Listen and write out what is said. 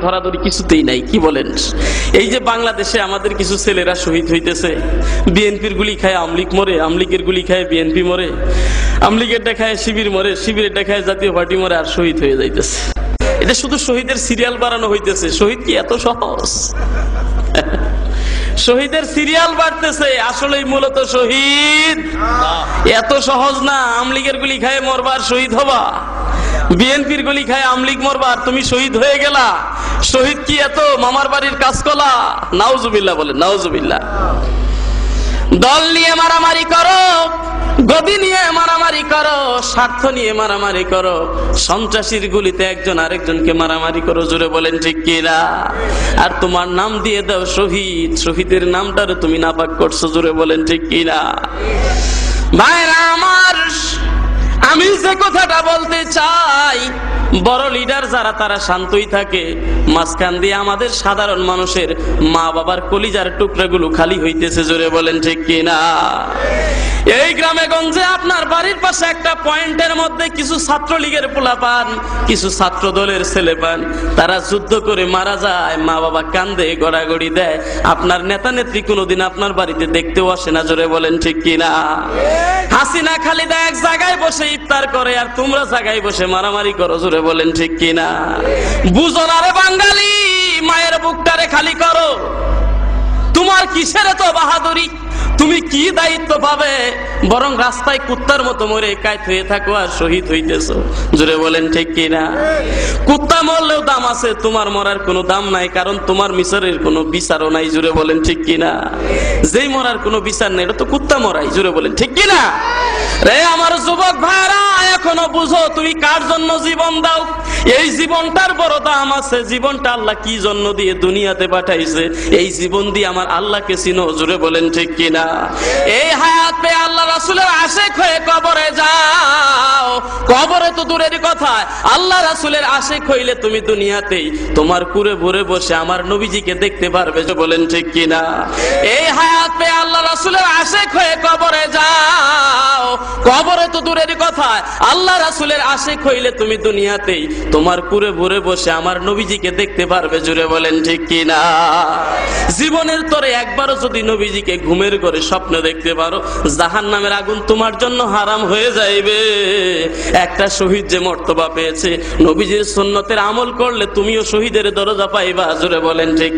ধরাধরি কিছুতেই নাই। কি বলেন? এই যে বাংলাদেশে আমাদের কিছু ছেলেরা শহীদ হইতেছে, বিএনপির গুলি খায় আমলিগ মরে, আমলিগের গুলি খায় বিএনপি মরে, আমলিগের দেখায় শিবির মরে, শিবিরের দেখায় জাতীয় পার্টি মরে, আর শহীদ হয়ে যাইতেছে। এটা শুধু শহীদের সিরিয়াল বাড়ানো হইতেছে। শহীদ কি এত সহজ? শহীদের সিরিয়াল বাড়তেছে, আসলেই মূলত শহীদ এত সহজ না। আমলিগের গুলি খায় মরবার শহীদ হবা, বিএনপির গুলি খায় আমলিগ মরবার তুমি শহীদ হয়ে গেলা। শহীদ কি এত মামার বাড়ির কাজকলা? নাউজুবিল্লাহ বলে, নাউজুবিল্লাহ। দল নিয়ে মারামারি করো, গদি নিয়ে মারামারি করো, স্বার্থ নিয়ে মারামারি করো, সন্ত্রাসীর গুলিতে একজন আরেকজনকে মারামারি করো, জোরে বলেন ঠিক কিনা? আর তোমার নাম দিয়ে দাও শহীদ, শহীদের নামটারও তুমি নাপাক করছো, জোরে বলেন ঠিক কিনা? ভাইরা আমার, আমি যে কথাটা বলতে চাই, বড় লিডার যারা তারা শান্তই থাকে, মাঝখান দিয়ে আমাদের সাধারণ মানুষের মা বাবার কলিজার টুকরাগুলো খালি হইতেছে, জোরে বলেন ঠিক কিনা? এই গ্রামে গঞ্জে আপনার বাড়ির পাশে একটা পয়েন্টের মধ্যে কিছু ছাত্রলীগের পোলা পান, কিছু ছাত্র দলের ছেলে পান, তারা যুদ্ধ করে মারা যায়, মা বাবা কান্দে, গড়াগড়ি দেয়, আপনার নেতা নেত্রী কোনোদিন আপনার বাড়িতে দেখতেও আসে না, জোরে বলেন ঠিক কিনা? হাসিনা খালিদা এক জায়গায় বসে ইফতার করে, আর তোমরা জায়গায় বসে মারামারি করো, জোরে বলেন ঠিক কিনা? বুঝো না রে বাঙালি, মায়ের বুকটারে খালি করো। তোমার কিসের এত বাহাদুরি? তুমি কি দায়িত্ব পাবে? বরং রাস্তায় কুত্তার মতো মরে কায়ত হয়ে থাকো আর শহীদ হইতেছো, জোরে বলেন ঠিক কিনা? কুত্তা মরলেও দাম আছে, তোমার মরার কোনো দাম নাই, কারণ তোমার মিশরের কোনো বিচারও নাই, জোরে বলেন ঠিক কিনা? যেই মরার কোনো বিচার নেই, এটা তো কুত্তা মরাই, জোরে বলেন ঠিক কিনা? রে আমার যুবক ভাইরা, এখনো বুঝো তুমি কার জন্য জীবন দাও। এই জীবনটার বড় দাম আছে। জীবনটা আল্লাহ কি জন্য দিয়ে দুনিয়াতে পাঠাইছে, এই জীবন দিয়ে আমার আল্লাহকে চিনো, জোরে বলেন ঠিক কিনা? এই হায়াত পেয়ে আল্লাহ রাসূলের আশিক হয়ে কবরে যাও। কবরে তো দূরের কথা, আল্লাহ রাসূলের আশিক হইলে তুমি দুনিয়াতেই তোমার কুরে ভরে বসে আমার নবীজিকে দেখতে পারবে, জোরে বলেন ঠিক কিনা? এই হায়াত পেয়ে আল্লাহ রাসূলের আশিক হয়ে কবরে যাও। কবরে তো দূরের কথা, আল্লাহ রাসূলের আশিক হইলে তুমি দুনিয়াতেই তোমার কুরে ভরে বসে আমার নবীজিকে দেখতে পারবে, জোরে বলেন ঠিক কিনা? জীবনের তরে একবারও যদি নবীজিকে ঘুমের ঘরে স্বপ্ন দেখতে পারো, জাহান্নামের আগুন তোমার জন্য হারাম হয়ে যাইবে। একটা শহীদ যে মর্তবা পেয়েছে, নবীজির সুন্নতের আমল করলে তুমিও শহীদের দরজা পাইবা, জোরে বলেন ঠিক।